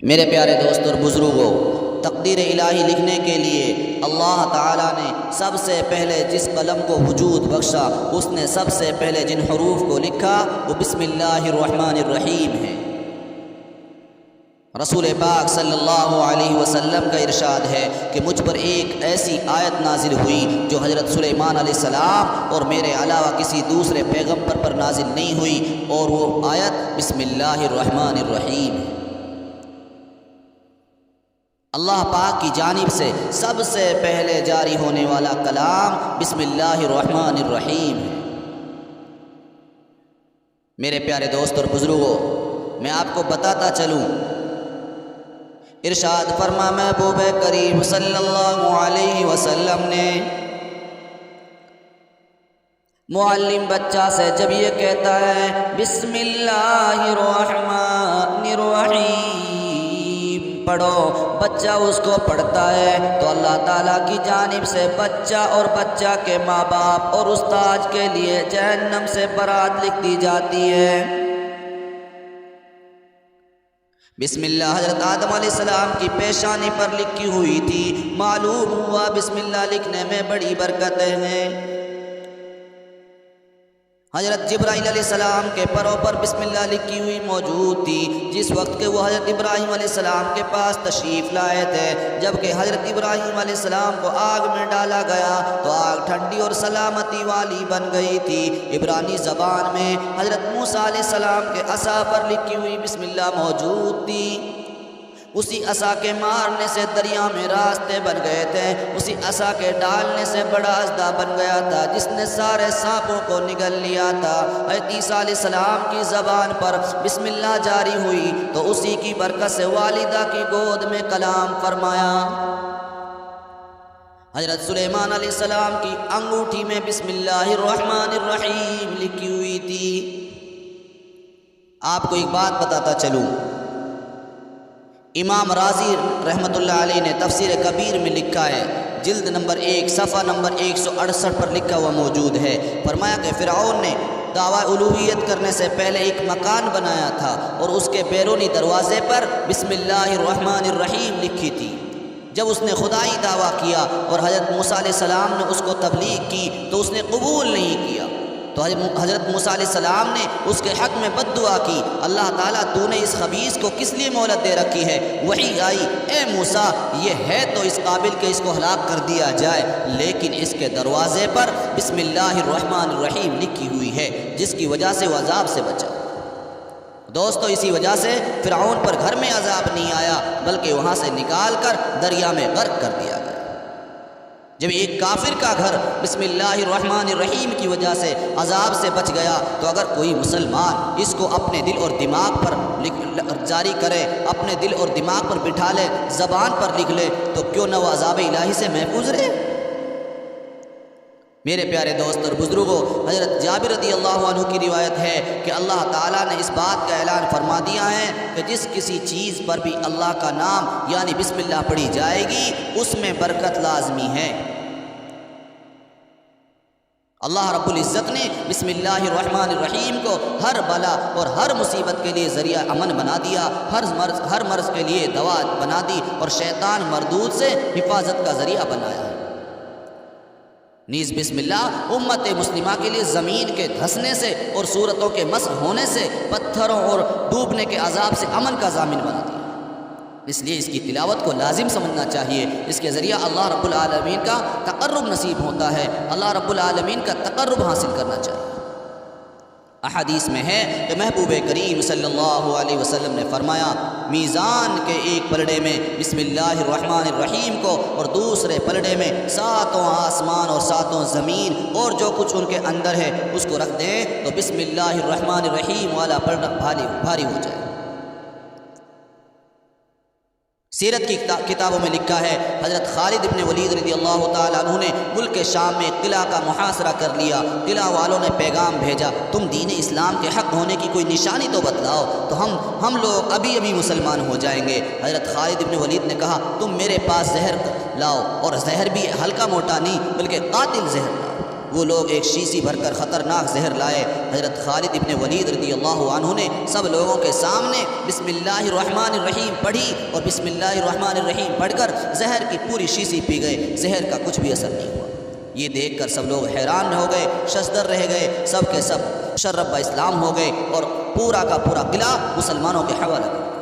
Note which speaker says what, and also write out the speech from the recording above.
Speaker 1: میرے پیارے دوست اور بزرگوں، تقدیر الہی لکھنے کے لیے اللہ تعالیٰ نے سب سے پہلے جس قلم کو وجود بخشا، اس نے سب سے پہلے جن حروف کو لکھا وہ بسم اللہ الرحمن الرحیم ہے۔ رسول پاک صلی اللہ علیہ وسلم کا ارشاد ہے کہ مجھ پر ایک ایسی آیت نازل ہوئی جو حضرت سلیمان علیہ السلام اور میرے علاوہ کسی دوسرے پیغمبر پر نازل نہیں ہوئی، اور وہ آیت بسم اللہ الرحمن الرحیم ہے۔ اللہ پاک کی جانب سے سب سے پہلے جاری ہونے والا کلام بسم اللہ الرحمن الرحیم ہے۔ میرے پیارے دوست اور بزرگوں، میں آپ کو بتاتا چلوں، ارشاد فرما محبوب کریم صلی اللہ علیہ وسلم نے، معلم بچہ سے جب یہ کہتا ہے بسم اللہ الرحمن الرحیم پڑھو، بچہ اس کو پڑھتا ہے تو اللہ تعالیٰ کی جانب سے بچہ اور بچہ کے ماں باپ اور استاد کے لیے جہنم سے برات لکھ دی جاتی ہے۔ بسم اللہ حضرت آدم علیہ السلام کی پیشانی پر لکھی ہوئی تھی، معلوم ہوا بسم اللہ لکھنے میں بڑی برکتیں ہیں۔ حضرت جبرائیل علیہ السلام کے پروں پر بسم اللہ لکھی ہوئی موجود تھی جس وقت کہ وہ حضرت ابراہیم علیہ السلام کے پاس تشریف لائے تھے۔ جبکہ حضرت ابراہیم علیہ السلام کو آگ میں ڈالا گیا تو آگ ٹھنڈی اور سلامتی والی بن گئی تھی۔ عبرانی زبان میں حضرت موسیٰ علیہ السلام کے عصا پر لکھی ہوئی بسم اللہ موجود تھی۔ اسی عصا کے مارنے سے دریا میں راستے بن گئے تھے، اسی عصا کے ڈالنے سے بڑا اژدہا بن گیا تھا جس نے سارے سانپوں کو نگل لیا تھا۔ حضرت عیسیٰ علیہ السلام کی زبان پر بسم اللہ جاری ہوئی تو اسی کی برکت سے والدہ کی گود میں کلام فرمایا۔ حضرت سلیمان علیہ السلام کی انگوٹھی میں بسم اللہ الرحمن الرحیم لکھی ہوئی تھی۔ آپ کو ایک بات بتاتا چلوں، امام رازی رحمۃ اللہ علیہ نے تفسیر کبیر میں لکھا ہے، جلد نمبر 1 صفحہ نمبر 168 پر لکھا ہوا موجود ہے، فرمایا کہ فرعون نے دعویٰ الوہیت کرنے سے پہلے ایک مکان بنایا تھا اور اس کے بیرونی دروازے پر بسم اللہ الرحمن الرحیم لکھی تھی۔ جب اس نے خدائی دعویٰ کیا اور حضرت موسیٰ علیہ السلام نے اس کو تبلیغ کی تو اس نے قبول نہیں کیا، تو حضرت موسیٰ علیہ السلام نے اس کے حق میں بد دعا کی، اللہ تعالیٰ تو نے اس خبیث کو کس لیے مہلت دے رکھی ہے؟ وحی آئی، اے موسیٰ یہ ہے تو اس قابل کہ اس کو ہلاک کر دیا جائے، لیکن اس کے دروازے پر بسم اللہ الرحمن الرحیم لکھی ہوئی ہے جس کی وجہ سے وہ عذاب سے بچا۔ دوستو، اسی وجہ سے فرعون پر گھر میں عذاب نہیں آیا بلکہ وہاں سے نکال کر دریا میں غرق کر دیا گیا۔ جب ایک کافر کا گھر بسم اللہ الرحمن الرحیم کی وجہ سے عذاب سے بچ گیا تو اگر کوئی مسلمان اس کو اپنے دل اور دماغ پر جاری کرے، اپنے دل اور دماغ پر بٹھا لے، زبان پر لکھ لے، تو کیوں نہ وہ عذاب الہی سے محفوظ رہے۔ میرے پیارے دوست اور بزرگوں، حضرت جابر رضی اللہ عنہ کی روایت ہے کہ اللہ تعالیٰ نے اس بات کا اعلان فرما دیا ہے کہ جس کسی چیز پر بھی اللہ کا نام یعنی بسم اللہ پڑھی جائے گی اس میں برکت لازمی ہے۔ اللہ رب العزت نے بسم اللہ الرحمن الرحیم کو ہر بلا اور ہر مصیبت کے لیے ذریعہ امن بنا دیا، ہر مرض کے لیے دوا بنا دی اور شیطان مردود سے حفاظت کا ذریعہ بنایا ہے۔ نیز بسم اللہ امت مسلمہ کے لیے زمین کے دھسنے سے اور صورتوں کے مسخ ہونے سے، پتھروں اور ڈوبنے کے عذاب سے امن کا ضامن بنا دیا۔ اس لیے اس کی تلاوت کو لازم سمجھنا چاہیے، اس کے ذریعہ اللہ رب العالمین کا تقرب نصیب ہوتا ہے، اللہ رب العالمین کا تقرب حاصل کرنا چاہیے۔ احادیث میں ہے کہ محبوب کریم صلی اللہ علیہ وسلم نے فرمایا، میزان کے ایک پلڑے میں بسم اللہ الرحمن الرحیم کو اور دوسرے پلڑے میں 7 آسمان اور 7 زمین اور جو کچھ ان کے اندر ہے اس کو رکھ دیں تو بسم اللہ الرحمن الرحیم والا پلڑا بھاری ہو جائے۔ سیرت کی کتابوں میں لکھا ہے، حضرت خالد ابن ولید رضی اللہ تعالیٰ عنہ نے ملک شام میں قلعہ کا محاصرہ کر لیا۔ قلعہ والوں نے پیغام بھیجا، تم دین اسلام کے حق ہونے کی کوئی نشانی تو بتلاؤ تو ہم لوگ ابھی مسلمان ہو جائیں گے۔ حضرت خالد ابن ولید نے کہا، تم میرے پاس زہر لاؤ، اور زہر بھی ہلکا موٹا نہیں بلکہ قاتل زہر لاؤ۔ وہ لوگ ایک شیشی بھر کر خطرناک زہر لائے۔ حضرت خالد ابن ولید رضی اللہ عنہ نے سب لوگوں کے سامنے بسم اللہ الرحمن الرحیم پڑھی اور بسم اللہ الرحمن الرحیم پڑھ کر زہر کی پوری شیشی پی گئے، زہر کا کچھ بھی اثر نہیں ہوا۔ یہ دیکھ کر سب لوگ حیران ہو گئے، ششدر رہ گئے، سب کے سب شرب اسلام ہو گئے اور پورا کا پورا قلعہ مسلمانوں کے حوالے کر